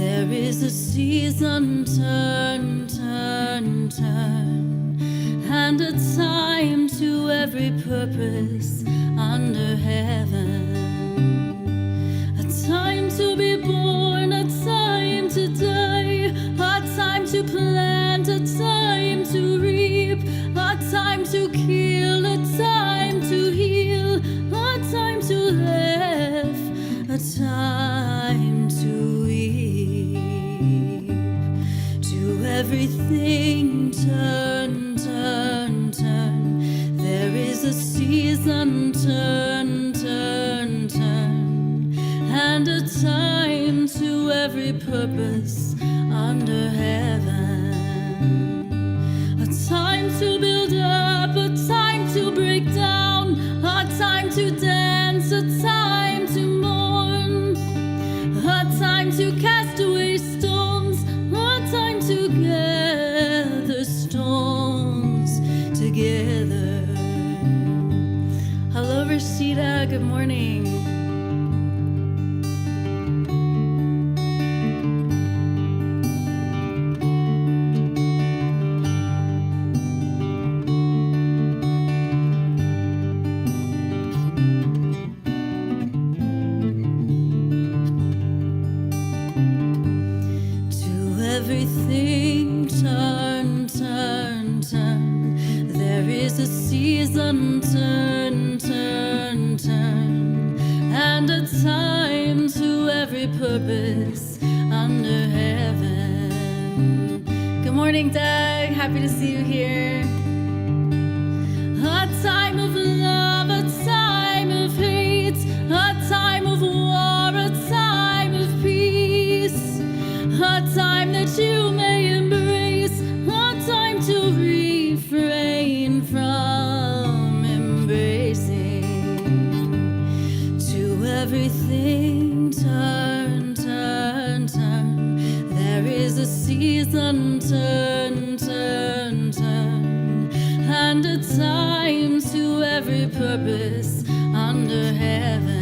There is a season, turn, turn, turn, and a time to every purpose under heaven. A time to be born, a time to die, a time to plant, a time to reap, a time to kill, a time to heal, a time to laugh, a time to weep. To everything turn, turn, turn. There is a season, turn, turn, turn, and a time to every purpose under heaven. A time to build up, a time to break down, a time to dance, a time to mourn, a time to cast away stones, a time to gather stones together. Hello, Rashida. Good morning. Everything turn, turn, turn. There is a season, turn, turn, turn, and a time to every purpose under heaven. Good morning, Doug. Happy to see you here. A time of love, a time of hate, a time of war, a time of peace. A time that you may embrace, a time to refrain from embracing. To everything turn, turn, turn. There is a season, turn, turn, turn, and a time to every purpose under heaven.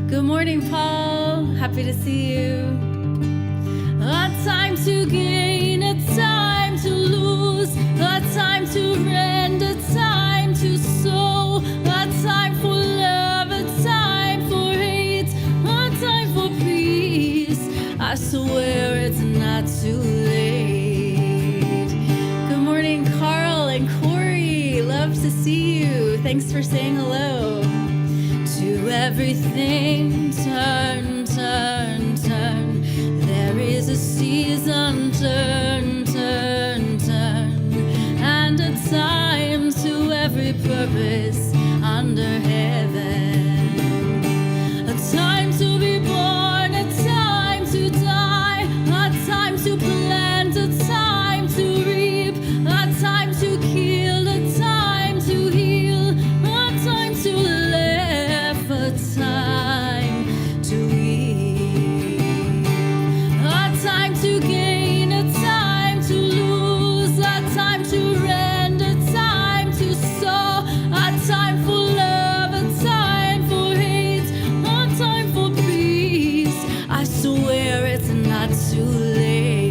Good morning, Paul. Happy to see you. A time to gain, a time to lose, a time to rend, a time to sow, a time for love, a time for hate, a time for peace. I swear it's not too late. Good morning, Carl and Corey. Love to see you. Thanks for saying hello. To everything, turn, turn, turn. There is a season, turn, turn, turn, and a time to every purpose under heaven. A time to be born, a time to die, a time to plant, a time to reap, a time to kill, a time to heal, a time to laugh, a time to weep. A time to gain, a time to lose, a time to rend, a time to sow, a time for love, a time for hate, a time for peace. I swear it's not too late.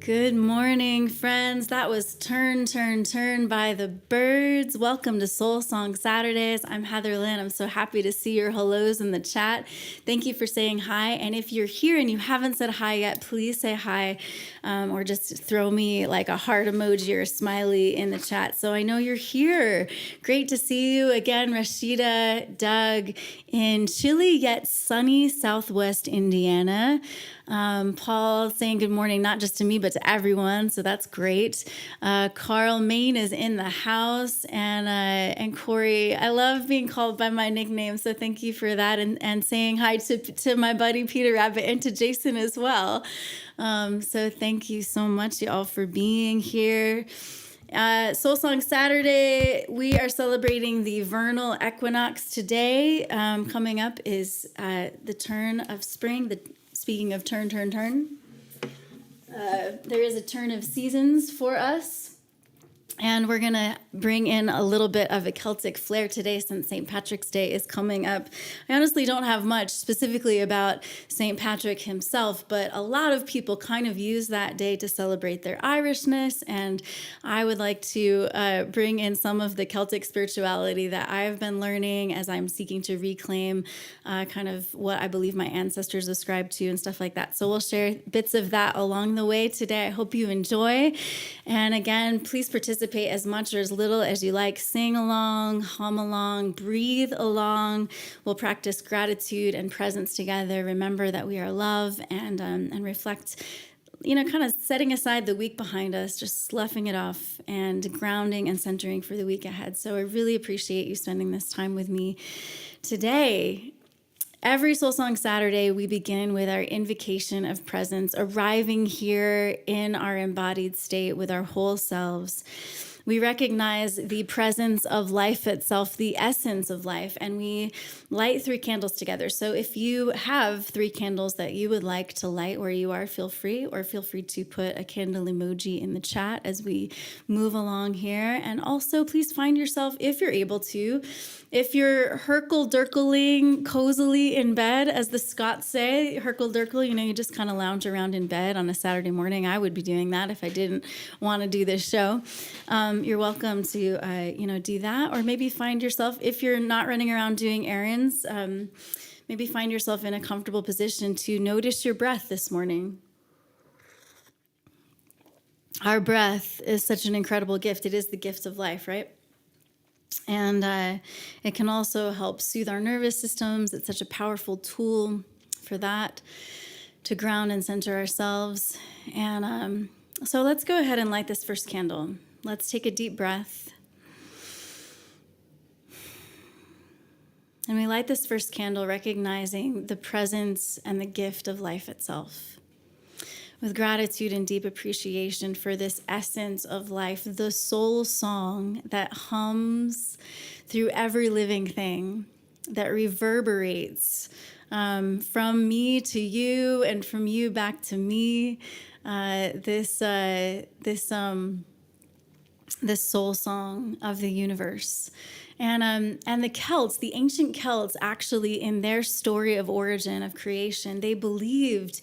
Good morning, friends. That was Turn, Turn, Turn by the Byrds. Welcome to Soul Song Saturdays. I'm Heatherlyn. I'm so happy to see your hellos in the chat. Thank you for saying hi. And if you're here and you haven't said hi yet, please say hi, or just throw me like a heart emoji or a smiley in the chat so I know you're here. Great to see you again, Rashida, Doug, in chilly yet sunny Southwest Indiana. Paul saying good morning, not just to me, but to everyone. So that's great. Carl Main is in the house, and Corey, I love being called by my nickname. So thank you for that. And saying hi to my buddy, Peter Rabbit, and to Jason as well. So thank you so much, y'all, for being here. Soul Song Saturday, we are celebrating the vernal equinox today. Coming up is the turn of spring. Speaking of turn, there is a turn of seasons for us. And we're going to bring in a little bit of a Celtic flair today since St. Patrick's Day is coming up. I honestly don't have much specifically about St. Patrick himself, but a lot of people kind of use that day to celebrate their Irishness. And I would like to bring in some of the Celtic spirituality that I've been learning as I'm seeking to reclaim kind of what I believe my ancestors ascribed to and stuff like that. So we'll share bits of that along the way today. I hope you enjoy. And again, please participate as much or as little as you like. Sing along, hum along, breathe along. We'll practice gratitude and presence together. Remember that we are love and reflect, kind of setting aside the week behind us, just sloughing it off and grounding and centering for the week ahead. So I really appreciate you spending this time with me today. Every Soul Song Saturday, we begin with our invocation of presence, arriving here in our embodied state with our whole selves. We recognize the presence of life itself, the essence of life, and we light 3 candles together. So if you have 3 candles that you would like to light where you are, feel free to put a candle emoji in the chat as we move along here. And also, please find yourself, if you're able to, if you're herkle-durkling cozily in bed, as the Scots say, herkle-durkle, you just kind of lounge around in bed on a Saturday morning. I would be doing that if I didn't want to do this show. You're welcome to, do that. Or maybe find yourself, if you're not running around doing errands, maybe find yourself in a comfortable position to notice your breath this morning. Our breath is such an incredible gift. It is the gift of life, right? And it can also help soothe our nervous systems. It's such a powerful tool for that, to ground and center ourselves. And so let's go ahead and light this first candle. Let's take a deep breath. And we light this first candle recognizing the presence and the gift of life itself, with gratitude and deep appreciation for this essence of life, the soul song that hums through every living thing, that reverberates from me to you and from you back to me. This soul song of the universe. And the Celts, the ancient Celts, actually in their story of origin, of creation, they believed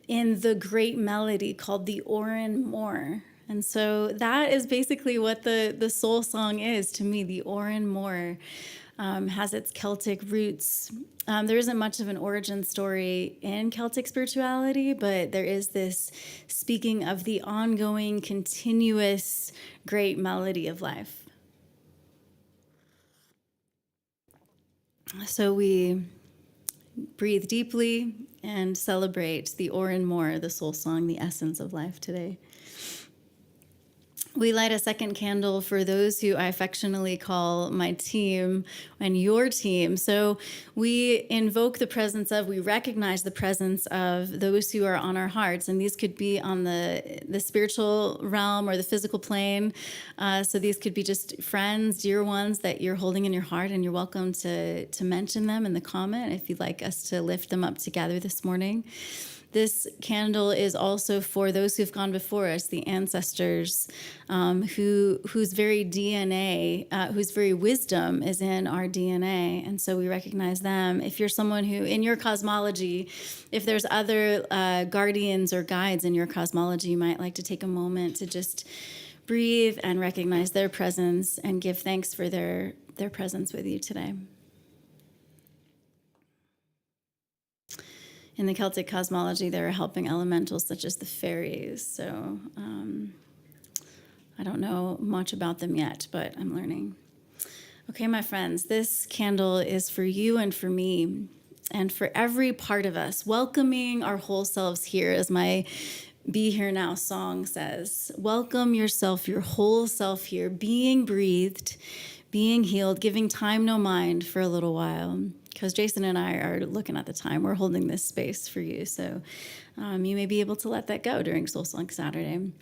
in the great melody called the Oran Mor. And so that is basically what the soul song is to me. The Oran Mor has its Celtic roots. There isn't much of an origin story in Celtic spirituality, but there is this speaking of the ongoing, continuous, great melody of life. So we breathe deeply and celebrate the Oran Mor, the soul song, the essence of life today. We light a second candle for those who I affectionately call my team and your team. So we invoke the presence of, we recognize the presence of those who are on our hearts. And these could be on the spiritual realm or the physical plane. So these could be just friends, dear ones that you're holding in your heart. And you're welcome to mention them in the comment if you'd like us to lift them up together this morning. This candle is also for those who've gone before us, the ancestors, whose very DNA, whose very wisdom is in our DNA. And so we recognize them. If you're someone who, in your cosmology, if there's other guardians or guides in your cosmology, you might like to take a moment to just breathe and recognize their presence and give thanks for their presence with you today. In the Celtic cosmology, there are helping elementals such as the fairies. So I don't know much about them yet, but I'm learning. Okay, my friends, this candle is for you and for me and for every part of us, welcoming our whole selves here, as my Be Here Now song says. Welcome yourself, your whole self here, being breathed, being healed, giving time no mind for a little while. Because Jason and I are looking at the time. We're holding this space for you. So you may be able to let that go during Soul Song Saturday. And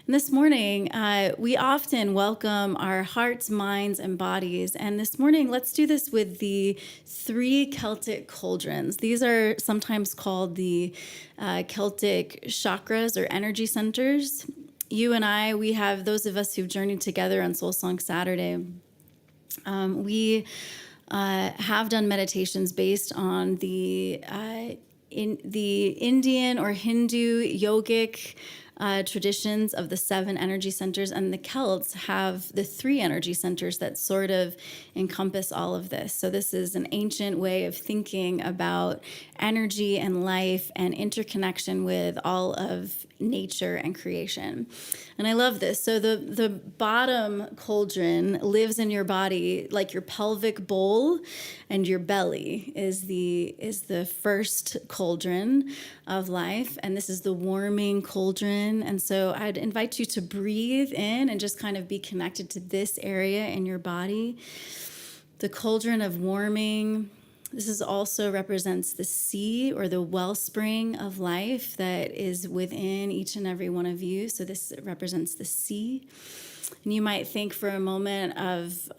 And this morning, we often welcome our hearts, minds, and bodies. And this morning, let's do this with the 3 Celtic cauldrons. These are sometimes called the Celtic chakras or energy centers. You and I, we have, those of us who've journeyed together on Soul Song Saturday, we have done meditations based on the Indian or Hindu yogic traditions of the 7 energy centers, and the Celts have the 3 energy centers that sort of encompass all of this. So this is an ancient way of thinking about energy and life and interconnection with all of nature and creation. And I love this. So the bottom cauldron lives in your body, like your pelvic bowl, and your belly is the first cauldron of life, and this is the warming cauldron. And so I'd invite you to breathe in and just kind of be connected to this area in your body. The cauldron of warming. This also represents the sea or the wellspring of life that is within each and every one of you. So this represents the sea. And you might think for a moment of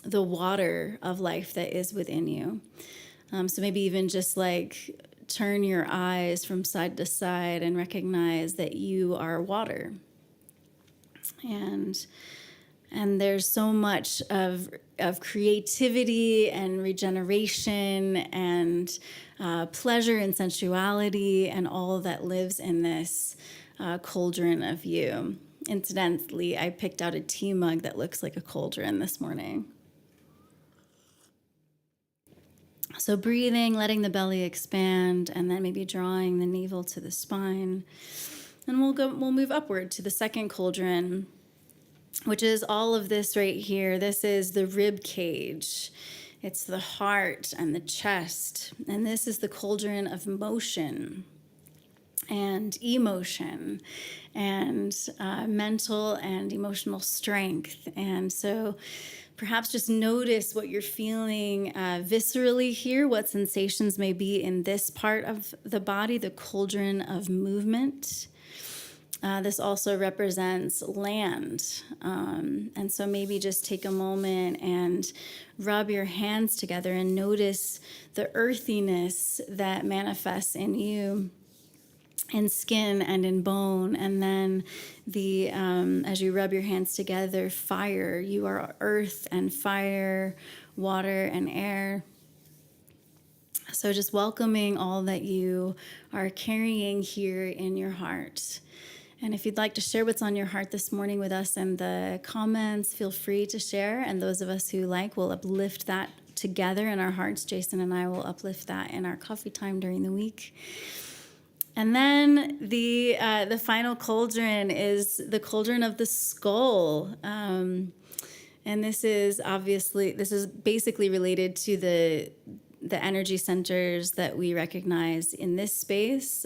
the water of life that is within you. So maybe even just like turn your eyes from side to side and recognize that you are water. And there's so much of creativity and regeneration and pleasure and sensuality and all that lives in this cauldron of you. Incidentally, I picked out a tea mug that looks like a cauldron this morning. So breathing, letting the belly expand, and then maybe drawing the navel to the spine. And we'll move upward to the second cauldron, which is all of this right here. This is the rib cage. It's the heart and the chest. And this is the cauldron of motion and emotion and mental and emotional strength. And so perhaps just notice what you're feeling viscerally here, what sensations may be in this part of the body, the cauldron of movement. This also represents land. And so maybe just take a moment and rub your hands together and notice the earthiness that manifests in you, in skin and in bone. And then as you rub your hands together, fire. You are earth and fire, water and air. So just welcoming all that you are carrying here in your heart. And if you'd like to share what's on your heart this morning with us in the comments, feel free to share. And those of us who like will uplift that together in our hearts. Jason and I will uplift that in our coffee time during the week. And then the final cauldron is the cauldron of the skull. And this is basically related to the energy centers that we recognize in this space.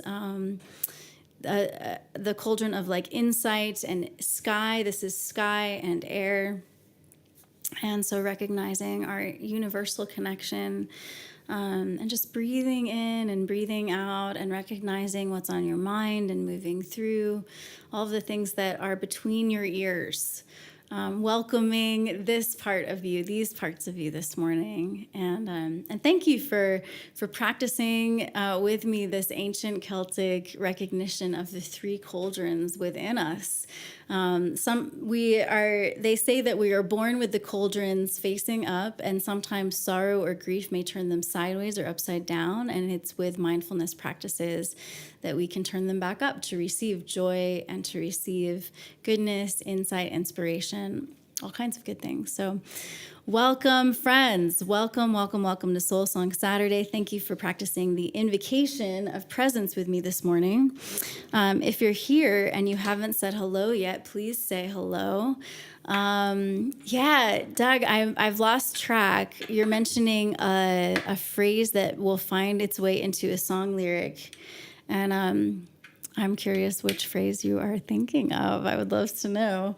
The cauldron of like insight and sky. This is sky and air. And so recognizing our universal connection, and just breathing in and breathing out and recognizing what's on your mind and moving through all of the things that are between your ears. Welcoming this part of you, these parts of you this morning. And thank you for practicing with me this ancient Celtic recognition of the 3 cauldrons within us. They say that we are born with the cauldrons facing up, and sometimes sorrow or grief may turn them sideways or upside down. And it's with mindfulness practices that we can turn them back up to receive joy and to receive goodness, insight, inspiration, all kinds of good things. So welcome, friends. Welcome to Soul Song Saturday. Thank you for practicing the Invocation of Presence with me this morning. If you're here and you haven't said hello yet, please say hello. Doug, I've lost track. You're mentioning a phrase that will find its way into a song lyric. And I'm curious which phrase you are thinking of. I would love to know.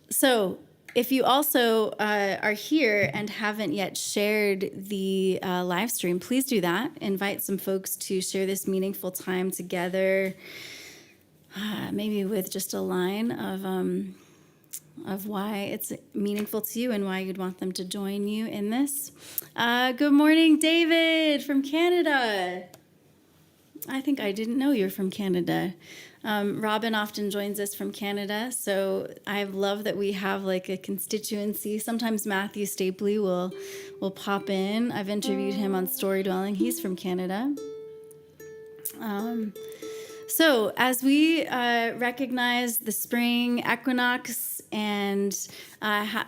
So if you also are here and haven't yet shared the live stream, please do that. Invite some folks to share this meaningful time together. maybe with just a line of why it's meaningful to you and why you'd want them to join you in this. Good morning, David from Canada. I think I didn't know you're from Canada. Robin often joins us from Canada, so I love that we have like a constituency. Sometimes Matthew Stapley will pop in. I've interviewed him on Storydwelling. He's from Canada. So as we recognize the spring equinox and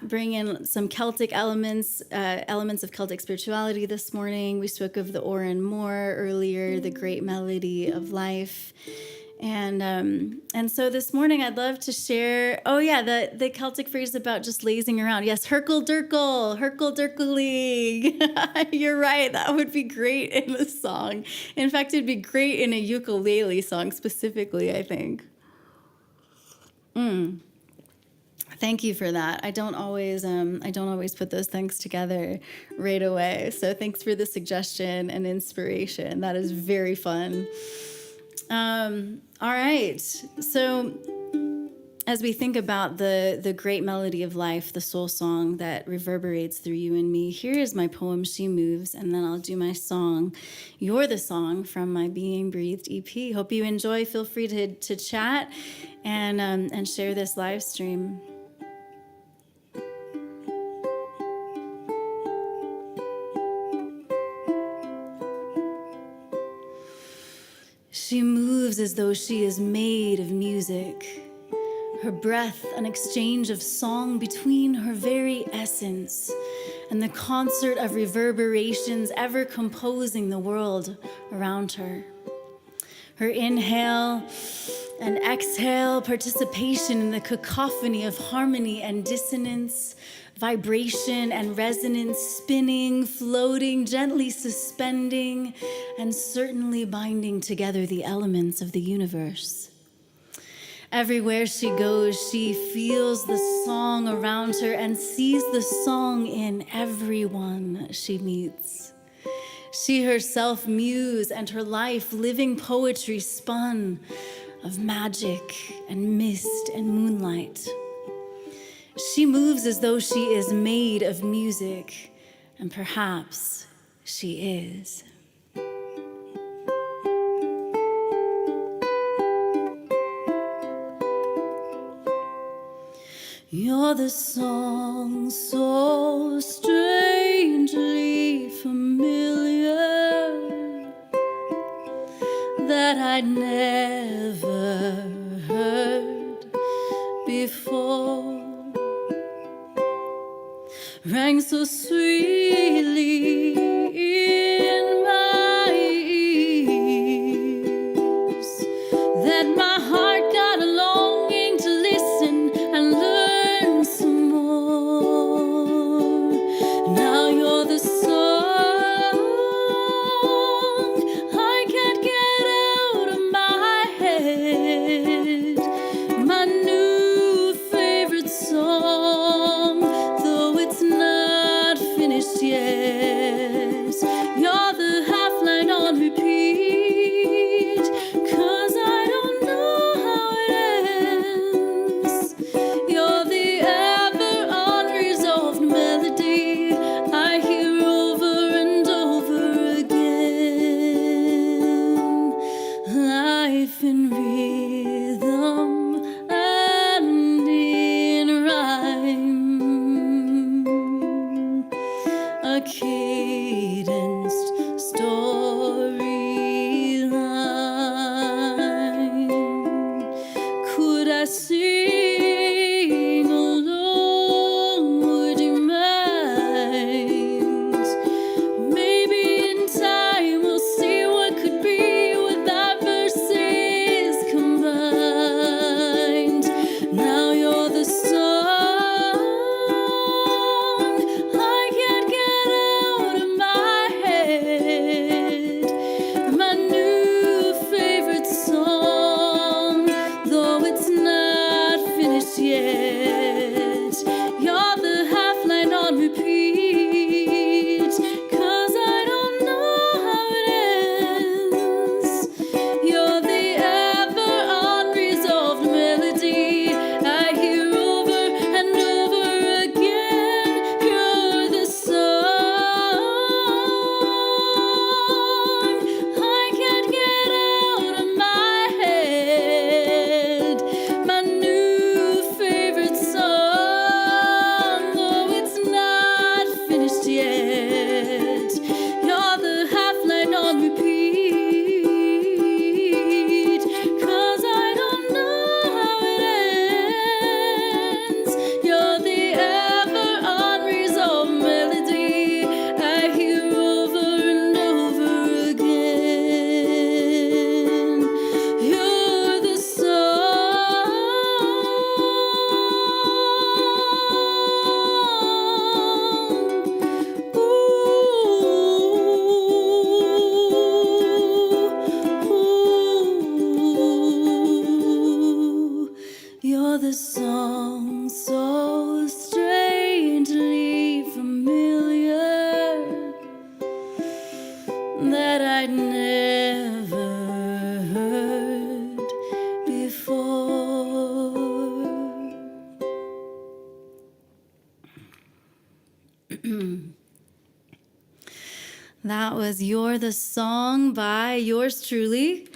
bring in some Celtic elements of Celtic spirituality this morning, we spoke of the Oran Moor earlier, the great melody of life. And so this morning I'd love to share, the Celtic phrase about just lazing around. Yes, herkle-derkle-lee. You're right, that would be great in the song. In fact, it'd be great in a ukulele song specifically, I think. Thank you for that. I don't always put those things together right away. So thanks for the suggestion and inspiration. That is very fun. All right. So as we think about the great melody of life, the soul song that reverberates through you and me, here is my poem, She Moves, and then I'll do my song, You're the Song, from my Being Breathed EP. Hope you enjoy. Feel free to chat and share this live stream. She moves as though she is made of music. Her breath, an exchange of song between her very essence and the concert of reverberations ever composing the world around her. Her inhale and exhale, participation in the cacophony of harmony and dissonance, vibration and resonance, spinning, floating, gently suspending, and certainly binding together the elements of the universe. Everywhere she goes, she feels the song around her and sees the song in everyone she meets. She herself muse and her life living poetry spun of magic and mist and moonlight. She moves as though she is made of music, and perhaps she is. You're the song so strangely familiar that I'd never heard before. Rang so sweetly in my ears that my heart got a longing to listen and learn some more. Now you're the song I can't get out of my head, my new favorite song, though it's not finished yet. You're That was You're the Song by yours truly.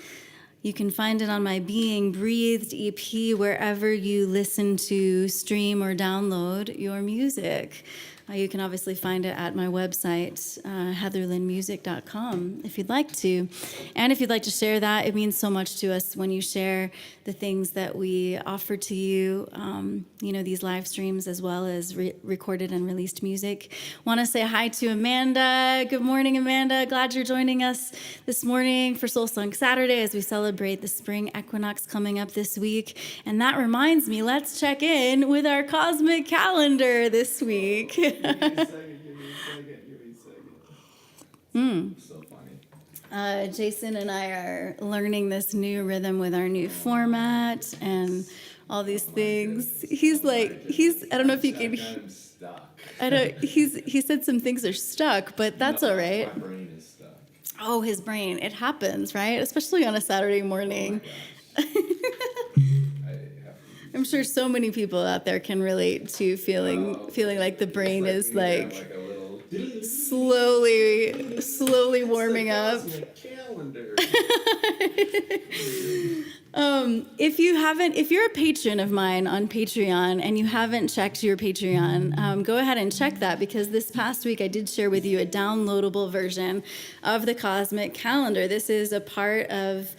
You can find it on my Being Breathed EP wherever you listen to, stream, or download your music. You can obviously find it at my website, heatherlynmusic.com, if you'd like to. And if you'd like to share that, it means so much to us when you share the things that we offer to you, these live streams as well as recorded and released music. Want to say hi to Amanda. Good morning, Amanda. Glad you're joining us this morning for Soul Song Saturday as we celebrate the spring equinox coming up this week. And that reminds me, let's check in with our cosmic calendar this week. Give me a second. So funny. Jason and I are learning this new rhythm with our new format and all these things. I don't know if you can. I'm stuck. He said some things are stuck, but that's all right. My brain is stuck. Oh, his brain. It happens, right? Especially on a Saturday morning. I'm sure so many people out there can relate to feeling like the brain is like slowly warming up. If you're a patron of mine on Patreon and you haven't checked your Patreon, go ahead and check that, because this past week I did share with you a downloadable version of the cosmic calendar. This is a part of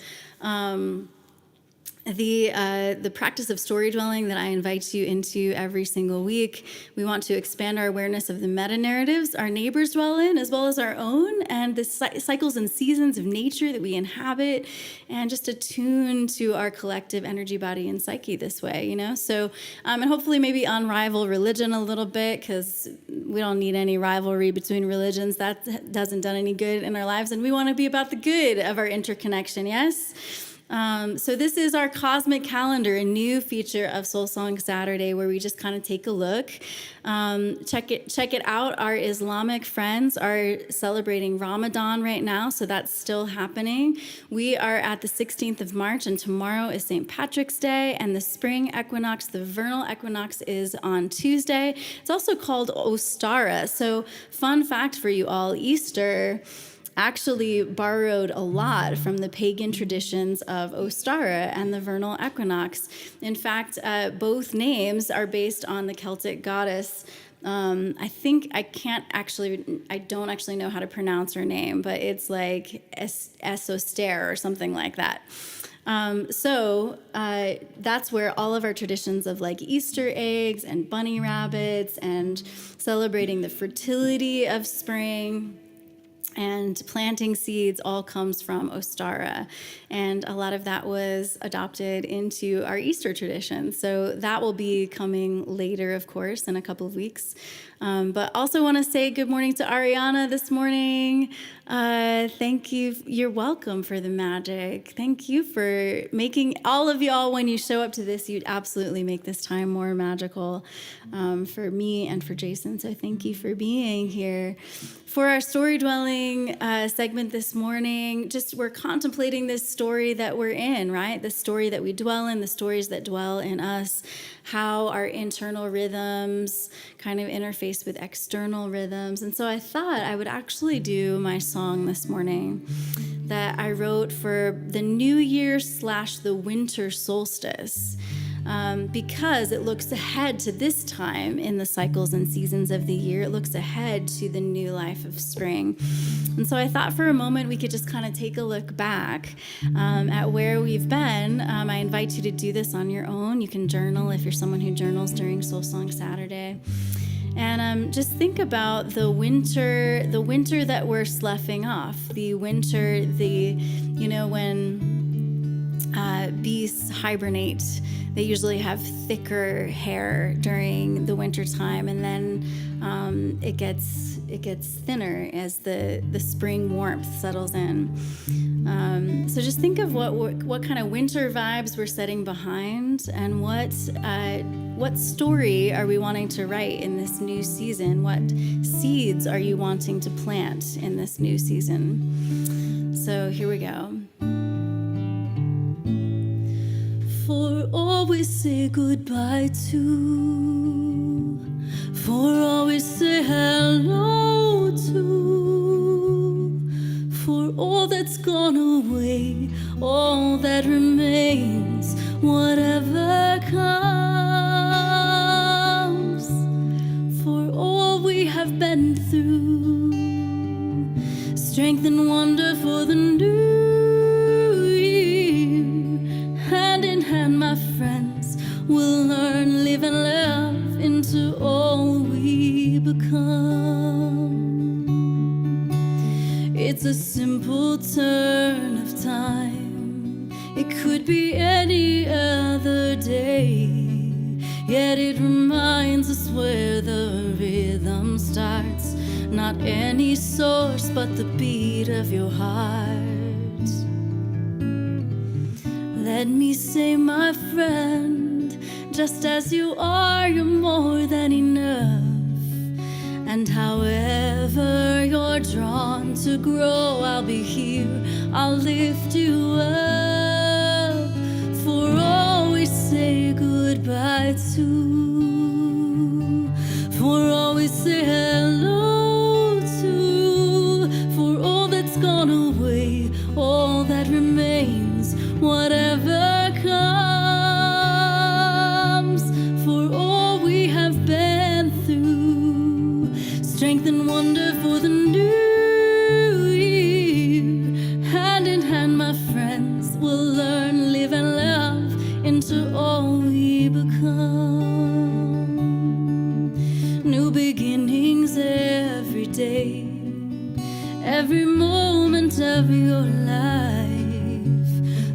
the practice of storydwelling that I invite you into every single week. We want to expand our awareness of the meta-narratives our neighbors dwell in, as well as our own, and the cycles and seasons of nature that we inhabit, and just attune to our collective energy, body, and psyche this way, So, and hopefully maybe unrival religion a little bit, because we don't need any rivalry between religions. That hasn't done any good in our lives, and we want to be about the good of our interconnection, yes? So this is our cosmic calendar, a new feature of Soul Song Saturday, where we just kind of take a look. Check it out. Our Islamic friends are celebrating Ramadan right now, so that's still happening. We are at the 16th of March, and tomorrow is St. Patrick's Day, and the spring equinox, the vernal equinox, is on Tuesday. It's also called Ostara. So fun fact for you all, Easter actually borrowed a lot from the pagan traditions of Ostara and the vernal equinox. In fact, both names are based on the Celtic goddess. I don't actually know how to pronounce her name, but it's like Esoster or something like that. So that's where all of our traditions of like Easter eggs and bunny rabbits and celebrating the fertility of spring and planting seeds all comes from Ostara. And a lot of that was adopted into our Easter tradition. So that will be coming later, of course, in a couple of weeks. But also want to say good morning to Ariana this morning. Thank you. You're welcome for the magic. Thank you for making, all of y'all, when you show up to this, you absolutely make this time more magical for me and for Jason. So thank you for being here. For our Storydwelling segment this morning, we're contemplating this story that we're in, right? The story that we dwell in, the stories that dwell in us, how our internal rhythms kind of interface with external rhythms. And so I thought I would actually do my song this morning that I wrote for the New Year / the winter solstice. Because it looks ahead to this time in the cycles and seasons of the year. It looks ahead to the new life of spring. And so I thought for a moment we could just kind of take a look back at where we've been. I invite you to do this on your own. You can journal if you're someone who journals during Soul Song Saturday. And just think about the winter that we're sloughing off. The winter, when beasts hibernate, they usually have thicker hair during the winter time, and then it gets thinner as the spring warmth settles in. So just think of what kind of winter vibes we're setting behind, and what story are we wanting to write in this new season? What seeds are you wanting to plant in this new season? So here we go. For all we say goodbye to, for all we say hello gone away, all that remains, whatever comes, for all we have been through, strength and wonder for the new year. Hand in hand, my friends, we'll learn, live and love into all we become. It's a simple turn of time. It could be any other day, yet it reminds us where the rhythm starts. Not any source, but the beat of your heart. Let me say, my friend, just as you are, you're more than enough. And however you're drawn to grow, I'll be here, I'll lift you up. For all we say goodbye to, for all we say hello to, for all that's gone away, all that remains, whatever comes, for all we have been through, strength and wonder for the new year. Hand in hand, my friends, we'll learn, live and love into all we become. New beginnings every day, every moment of your life.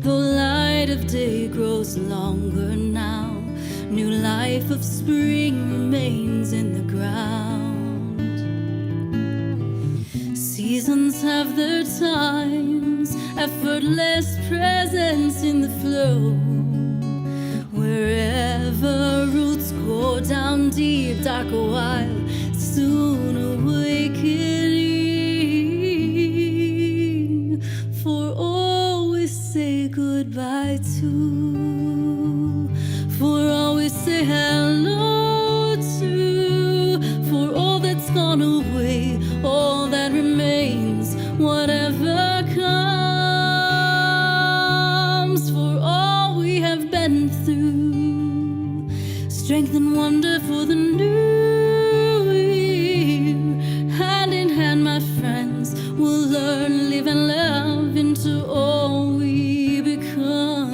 The light of day grows longer now, new life of spring remains in the ground. Seasons have their times, effortless presence in the flow. Wherever roots go down deep, dark a while, soon awakening. For all we say goodbye to, for all we say hello to, for all that's gone away, all that remains, whatever comes, for all we have been through, strength and wonder for the new year. Hand in hand, my friends, we'll learn, live and love into all we become.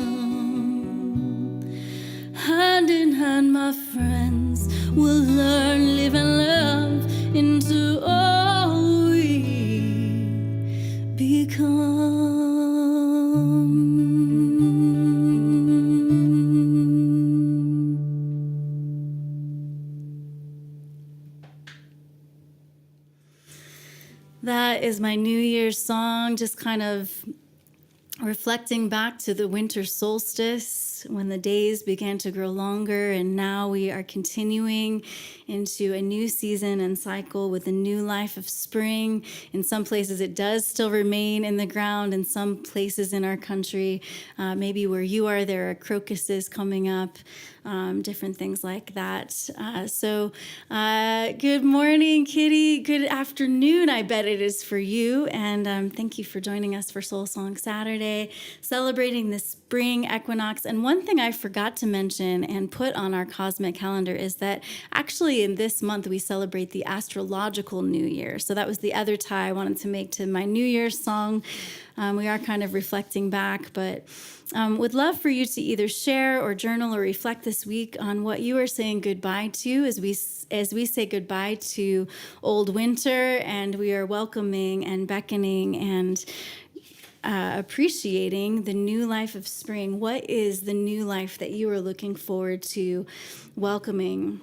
Hand in hand, my friends, we'll learn, live and love into all we become. That is my New Year's song, just kind of reflecting back to the winter solstice when the days began to grow longer, and now we are continuing into a new season and cycle with a new life of spring. In some places it does still remain in the ground. In some places in our country, maybe where you are, there are crocuses coming up, different things like that. So good morning, Kitty. Good afternoon, I bet it is for you. And thank you for joining us for Soul Song Saturday, celebrating the spring equinox. And one thing I forgot to mention and put on our cosmic calendar is that actually in this month we celebrate the astrological New Year. So that was the other tie I wanted to make to my New Year's song. We are kind of reflecting back, but would love for you to either share or journal or reflect this week on what you are saying goodbye to as we say goodbye to old winter, and we are welcoming and beckoning and appreciating the new life of spring. What is the new life that you are looking forward to welcoming?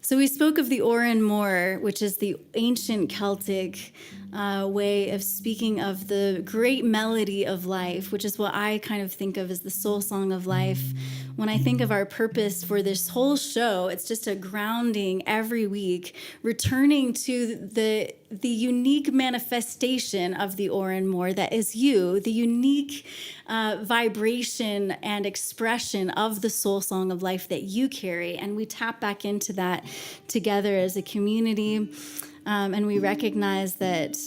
So we spoke of the Oran Mor, which is the ancient Celtic way of speaking of the great melody of life, which is what I kind of think of as the soul song of life. When I think of our purpose for this whole show, it's just a grounding every week, returning to the unique manifestation of the Oran Mor that is you, the unique vibration and expression of the soul song of life that you carry. And we tap back into that together as a community. And we recognize that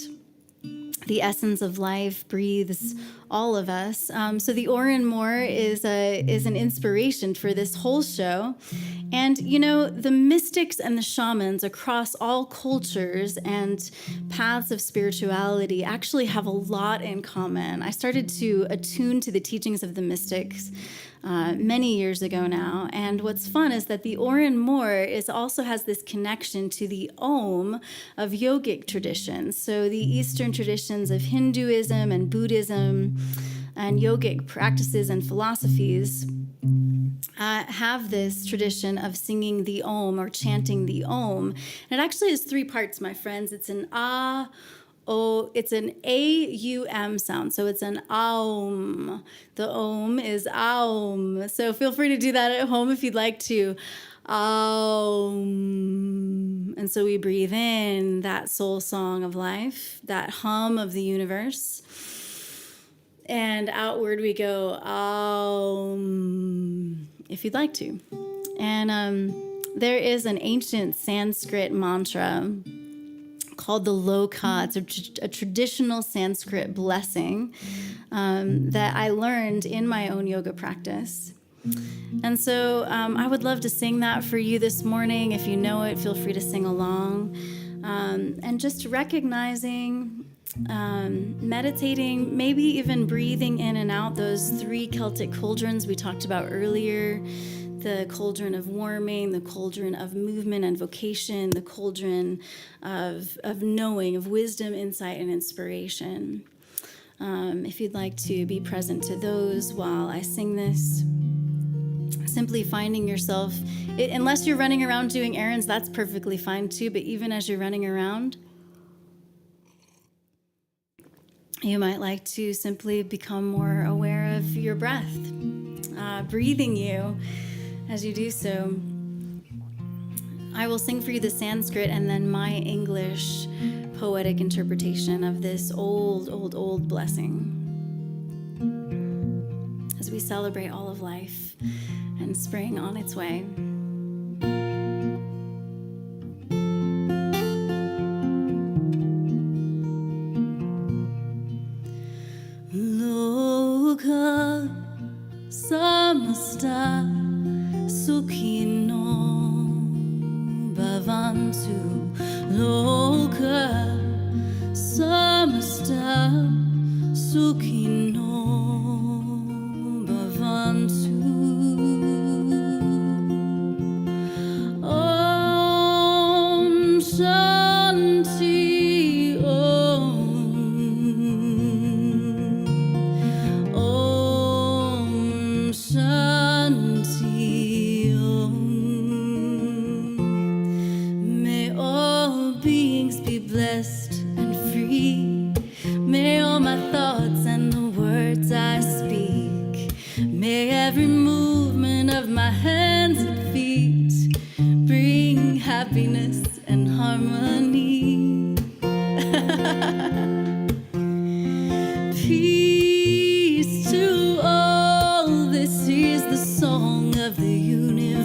the essence of life breathes all of us. So the Oran Moor is an inspiration for this whole show. And, you know, the mystics and the shamans across all cultures and paths of spirituality actually have a lot in common. I started to attune to the teachings of the mystics many years ago now. And what's fun is that the Oran Moor also has this connection to the Om of yogic traditions. So the Eastern traditions of Hinduism and Buddhism and yogic practices and philosophies have this tradition of singing the Om or chanting the Om. And it actually has three parts, my friends. It's an it's an A-U-M sound, so it's an Aum. The Om is Aum. So feel free to do that at home if you'd like to. Aum. And so we breathe in that soul song of life, that hum of the universe. And outward we go, Aum, if you'd like to. And there is an ancient Sanskrit mantra called the Loka. It's a traditional Sanskrit blessing that I learned in my own yoga practice. And so I would love to sing that for you this morning. If you know it, feel free to sing along. And just recognizing, meditating, maybe even breathing in and out those three Celtic cauldrons we talked about earlier. The cauldron of warming, the cauldron of movement and vocation, the cauldron of knowing, of wisdom, insight, and inspiration. If you'd like to be present to those while I sing this, simply finding yourself, unless you're running around doing errands, that's perfectly fine too, but even as you're running around, you might like to simply become more aware of your breath, breathing you. As you do so, I will sing for you the Sanskrit and then my English poetic interpretation of this old blessing as we celebrate all of life and spring on its way. Loka samasta Sukhino bhavantu loka samasta sukhino bhavantu. Om Shanti Om. Om Shanti. Blessed and free. May all my thoughts and the words I speak, may every movement of my hands and feet bring happiness and harmony. Peace to all, this is the song of the universe.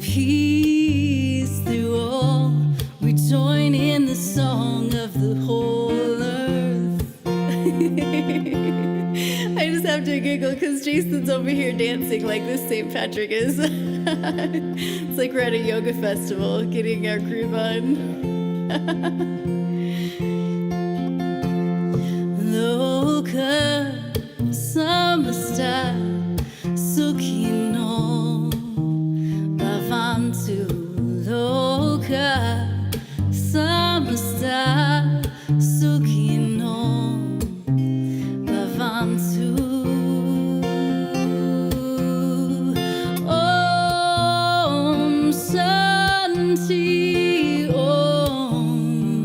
Peace through all, we join in the song of the whole earth. I just have to giggle because Jason's over here dancing like this St. Patrick is. It's like we're at a yoga festival getting our groove on. Loka samasta sukhino bhavantu. Loka samasta sukhino bhavantu. Om Shanti Om.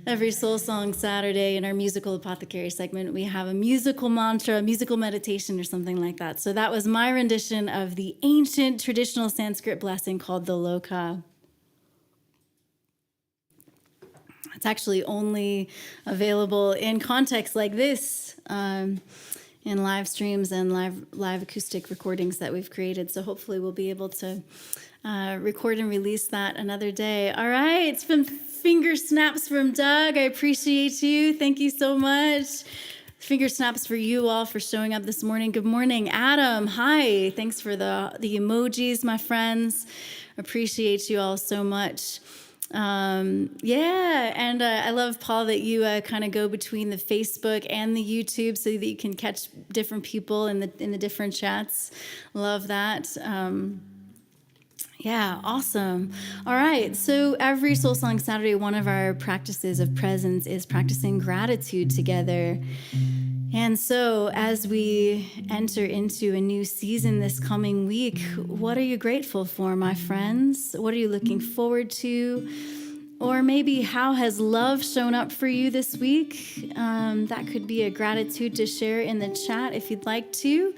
Every Soul Song Saturday in our musical Apothecary segment, we have a musical mantra, a musical meditation, or something like that. So that was my rendition of the ancient traditional Sanskrit blessing called the Loka. It's actually only available in contexts like this, in live streams and live acoustic recordings that we've created. So hopefully we'll be able to record and release that another day. All right, it's been finger snaps from Doug. I appreciate you. Thank you so much. Finger snaps for you all for showing up this morning. Good morning, Adam. Hi. Thanks for the emojis, my friends. Appreciate you all so much. And I love, Paul, that you kind of go between the Facebook and the YouTube so that you can catch different people in the different chats. Love that. Yeah, awesome. All right, so every Soul Song Saturday, one of our practices of presence is practicing gratitude together. And so as we enter into a new season this coming week, what are you grateful for, my friends? What are you looking forward to? Or maybe how has love shown up for you this week? That could be a gratitude to share in the chat if you'd like to.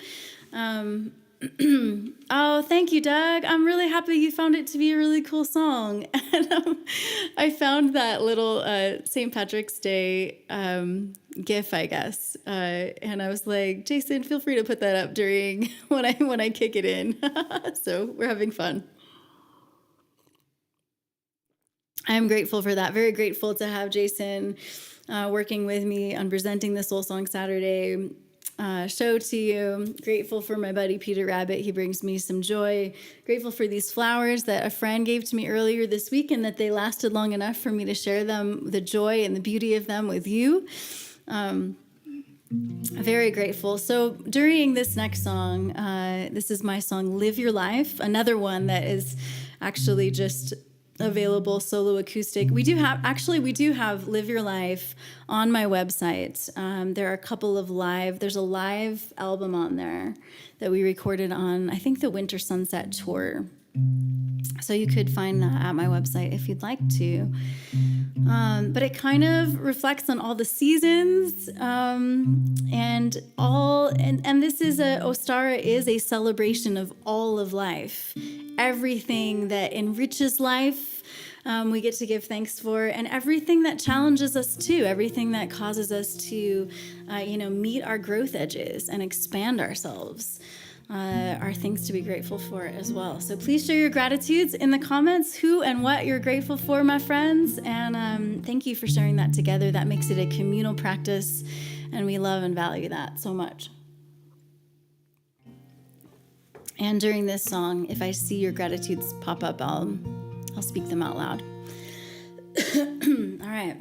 Oh, thank you, Doug. I'm really happy you found it to be a really cool song. And I found that little St. Patrick's Day GIF, I guess. And I was like, Jason, feel free to put that up during when I kick it in. So we're having fun. I am grateful for that. Very grateful to have Jason working with me on presenting the Soul Song Saturday show to you. Grateful for my buddy Peter Rabbit. He brings me some joy. Grateful for these flowers that a friend gave to me earlier this week and that they lasted long enough for me to share them, the joy and the beauty of them with you. Very grateful. So during this next song, this is my song, Live Your Life, another one that is actually just available solo acoustic. We do have Live Your Life on my website. There are a couple of there's a live album on there that we recorded on, I think, the Winter Sunset Tour. So you could find that at my website if you'd like to. But it kind of reflects on all the seasons, and this is Ostara is a celebration of all of life. Everything that enriches life, we get to give thanks for, and everything that challenges us too, everything that causes us to, meet our growth edges and expand ourselves. Are things to be grateful for as well. So please share your gratitudes in the comments, who and what you're grateful for, my friends. And thank you for sharing that together. That makes it a communal practice, and we love and value that so much. And during this song, if I see your gratitudes pop up, I'll speak them out loud. All right.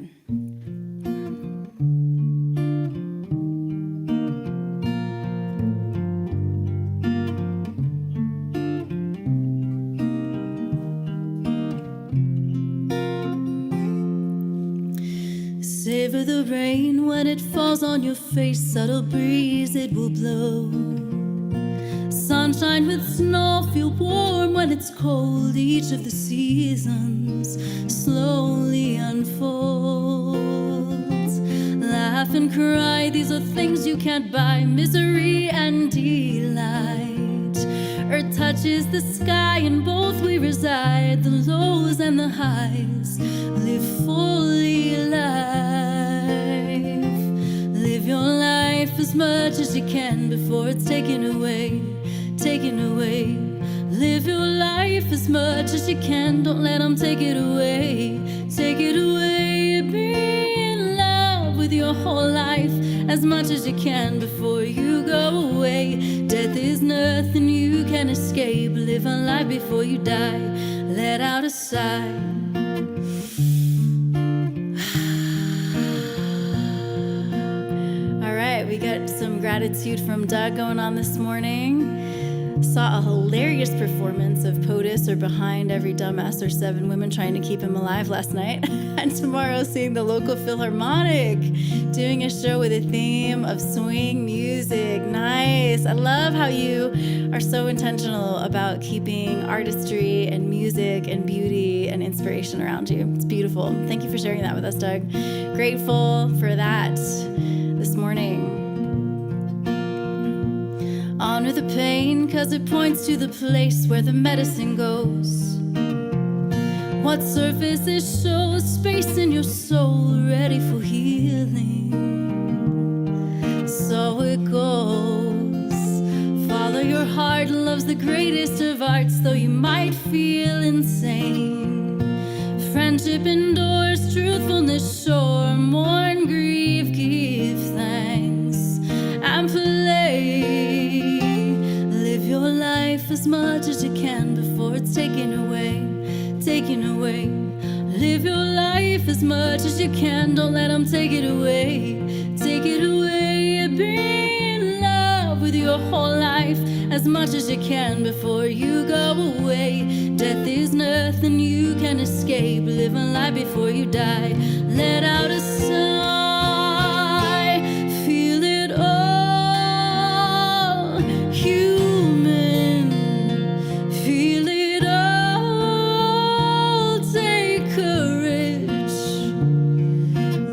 Savor the rain when it falls on your face, subtle breeze it will blow. Sunshine with snow, feel warm when it's cold. Each of the seasons slowly unfolds. Laugh and cry, these are things you can't buy. Misery and delight. Earth touches the sky, and both we reside. The lows and the highs, live fully alive. Live your life as much as you can before it's taken away. Live your life as much as you can. Don't let them take it away. Be in love with your whole life as much as you can before you go away. Death is nothing you can escape. Live a life before you die. Let out a sigh. All right, we got some gratitude from Doug going on this morning. saw a hilarious performance of POTUS or Behind Every Dumbass or Seven Women Trying to Keep Him Alive last night. And tomorrow seeing the local Philharmonic doing a show with a theme of swing music. Nice. I love how you are so intentional about keeping artistry and music and beauty and inspiration around you. It's beautiful. Thank you for sharing that with us, Doug. Grateful for that this morning. Honor the pain, cause it points to the place where the medicine goes. What surfaces show a space in your soul ready for healing. So it goes. Follow your heart, love's the greatest of arts, though you might feel insane. Friendship endures, truthfulness sure, mourn, grieve, give thanks, and play. Live your life as much as you can before it's taken away, taken away. Live your life as much as you can, don't let them take it away, take it away. Be in love with your whole life as much as you can before you go away. Death is nothing you can escape, live a life before you die. Let out a sigh, feel it all, human, feel it all, take courage.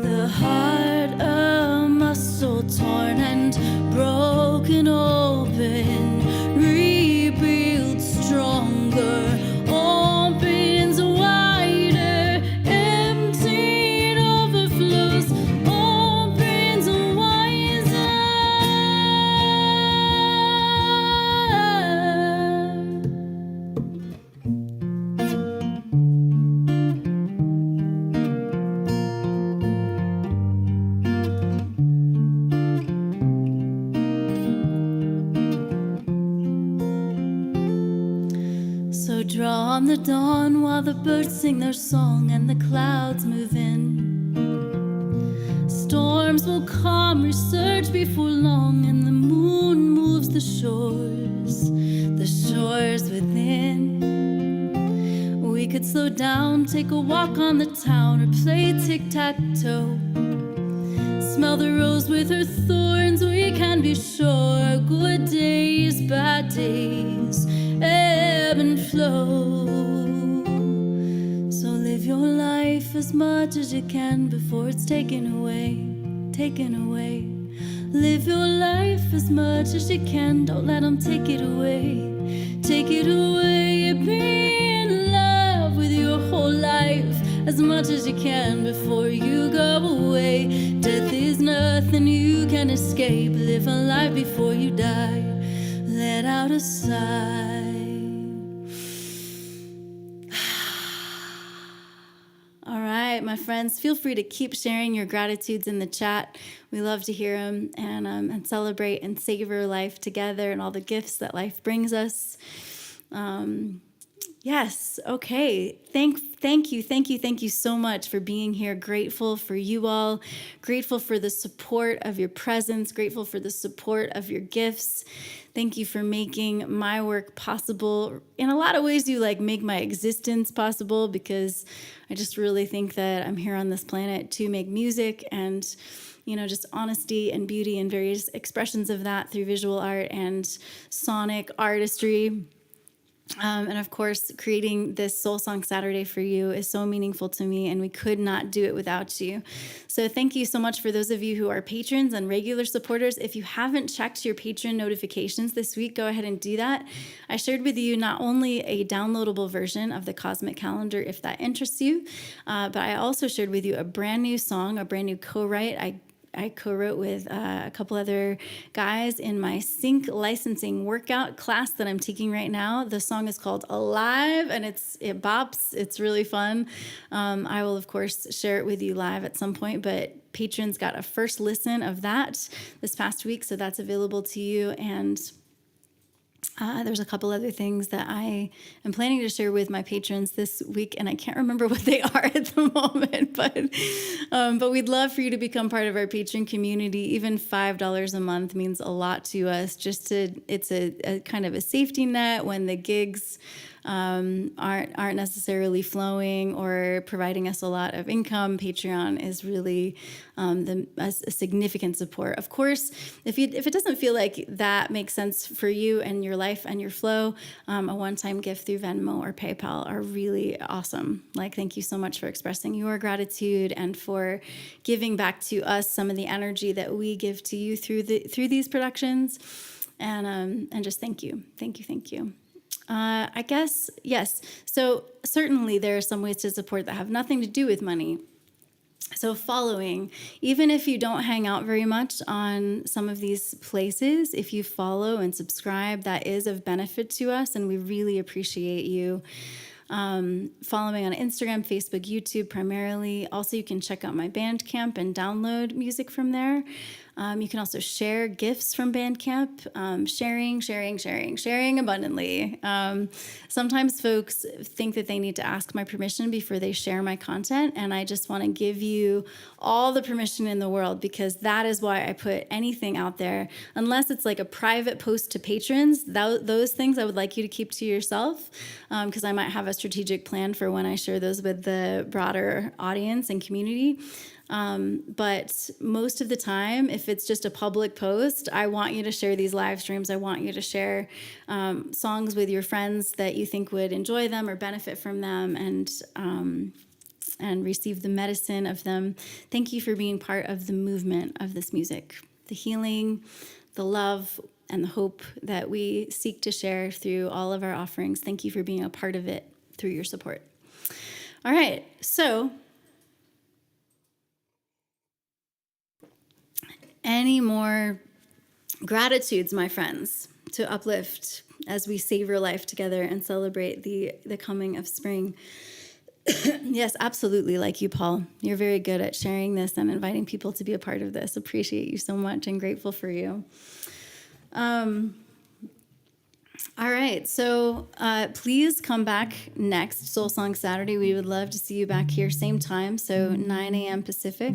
The heart a muscle torn and broken open, rebuild stronger, opens wider, emptied overflows, opens wiser. So draw on the dawn while the birds sing their song and the clouds move in. Storms will calm, resurge before long, and the moon moves the shores within. We could slow down, take a walk on the town, or play tic-tac-toe. Smell the rose with her thorns, we can be sure. Good days, bad days, ebb and flow. So live your life as much as you can before it's taken away, taken away. Live your life as much as you can, don't let them take it away, take it away. Be in love with your whole life as much as you can before you go away. Death is nothing you can escape, live a life before you die. Let out a sigh. All right, my friends, feel free to keep sharing your gratitudes in the chat. We love to hear them and celebrate and savor life together and all the gifts that life brings us. Yes. Okay. Thank you so much for being here. Grateful for you all. Grateful for the support of your presence. Grateful for the support of your gifts. Thank you for making my work possible. In a lot of ways, you make my existence possible, because I just really think that I'm here on this planet to make music and, just honesty and beauty and various expressions of that through visual art and sonic artistry. And of course, creating this Soul Song Saturday for you is so meaningful to me, and we could not do it without you. So thank you so much for those of you who are patrons and regular supporters. If you haven't checked your patron notifications this week, go ahead and do that. I shared with you not only a downloadable version of the Cosmic Calendar, if that interests you, but I also shared with you a brand new song, a brand new co-write. I co-wrote with a couple other guys in my sync licensing workout class that I'm taking right now. The song is called Alive, and it bops. It's really fun. I will, of course, share it with you live at some point, but patrons got a first listen of that this past week, so that's available to you. And There's a couple other things that I am planning to share with my patrons this week, and I can't remember what they are at the moment, but we'd love for you to become part of our patron community. Even $5 a month means a lot to us. It's a kind of a safety net when the gigs aren't necessarily flowing or providing us a lot of income. Patreon is really a significant support. Of course, if it doesn't feel like that makes sense for you and your life and your flow, a one-time gift through Venmo or PayPal are really awesome. Like, thank you so much for expressing your gratitude and for giving back to us some of the energy that we give to you through these productions. And just thank you. I guess, yes. So certainly there are some ways to support that have nothing to do with money. So following, even if you don't hang out very much on some of these places, if you follow and subscribe, that is of benefit to us, and we really appreciate you. Following on Instagram, Facebook, YouTube primarily. Also, you can check out my Bandcamp and download music from there. You can also share gifts from Bandcamp, sharing abundantly. Sometimes folks think that they need to ask my permission before they share my content, and I just want to give you all the permission in the world, because that is why I put anything out there. Unless it's like a private post to patrons, those things I would like you to keep to yourself, because I might have a strategic plan for when I share those with the broader audience and community. But most of the time, if it's just a public post, I want you to share these live streams. I want you to share songs with your friends that you think would enjoy them or benefit from them, and receive the medicine of them. Thank you for being part of the movement of this music, the healing, the love, and the hope that we seek to share through all of our offerings. Thank you for being a part of it through your support. All right, so any more gratitudes, my friends, to uplift as we savor life together and celebrate the coming of spring? Yes, absolutely. Like you, Paul, you're very good at sharing this and inviting people to be a part of this. Appreciate you so much and grateful for you. All right, so please come back next Soul Song Saturday. We would love to see you back here, same time, so 9 a.m. Pacific,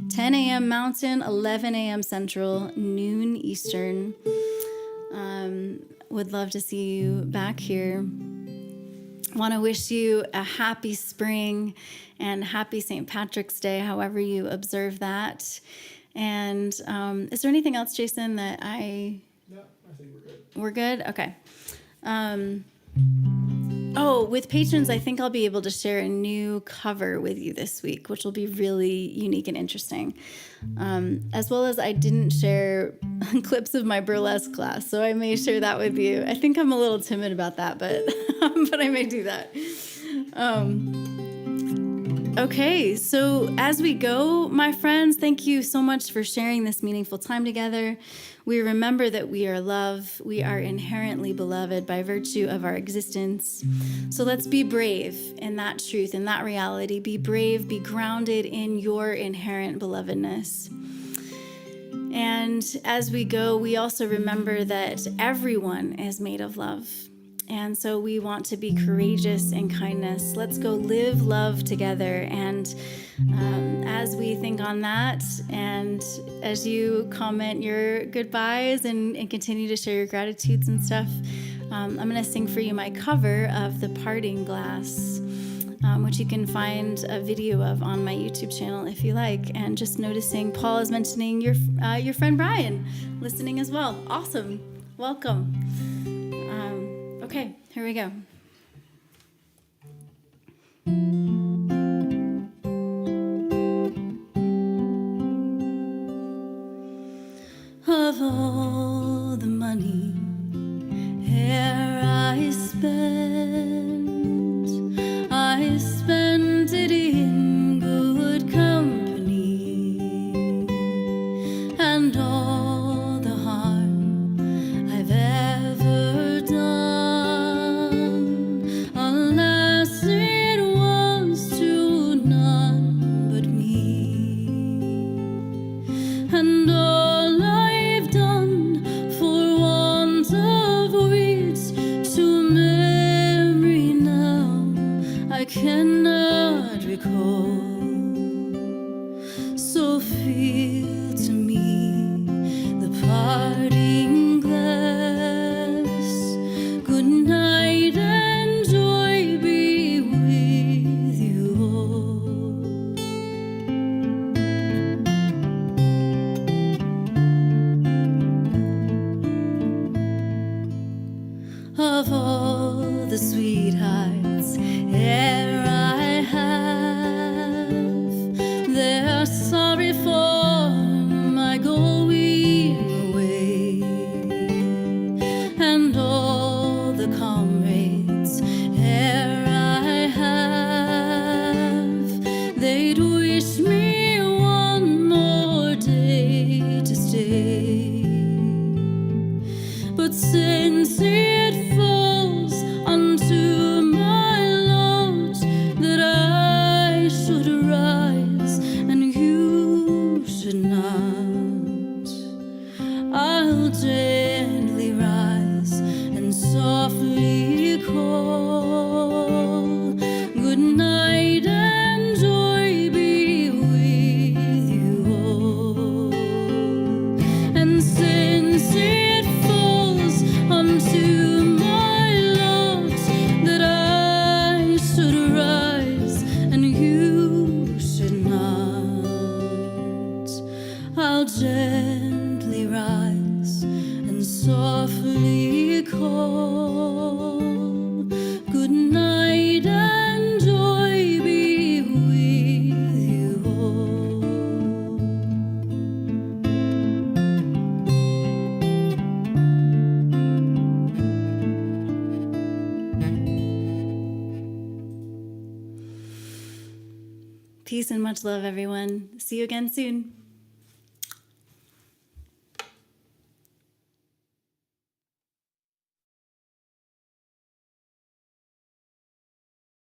10 a.m. Mountain, 11 a.m. Central, noon Eastern. Would love to see you back here. Want to wish you a happy spring and happy St. Patrick's Day, however you observe that. And is there anything else, Jason, that No, I think we're good. We're good? Okay. With patrons, I think I'll be able to share a new cover with you this week, which will be really unique and interesting. As well as I didn't share clips of my burlesque class, so I may share that with you. I think I'm a little timid about that, but but I may do that. Okay, so as we go, my friends, thank you so much for sharing this meaningful time together. We remember that we are love. We are inherently beloved by virtue of our existence. So let's be brave in that truth, in that reality. Be brave, be grounded in your inherent belovedness. And as we go, we also remember that everyone is made of love. And so we want to be courageous in kindness. Let's go live love together. And as we think on that, and as you comment your goodbyes and continue to share your gratitudes and stuff, I'm going to sing for you my cover of The Parting Glass, which you can find a video of on my YouTube channel if you like. And just noticing Paul is mentioning your friend Brian listening as well. Awesome. Welcome. Okay, here we go. Of all the money ere I spent it in good company, and all the harm I've ever done, alas, it was to none but me, and all I've done for want of reveal to me the parting glass. Good night and joy be with you all. Of all the sweethearts e'er I have, they're sorry for my going away, and all the comrades e'er I have, they'd wish me one more day to stay. But since it falls unto my lot that I should rise and you should not, I'll gently rise and softly call. Good night and joy be with you all. And since it falls unto my lot that I should rise and you should not, I'll gently rise and softly call. Good night and joy be with you all. Peace and much love, everyone. See you again soon.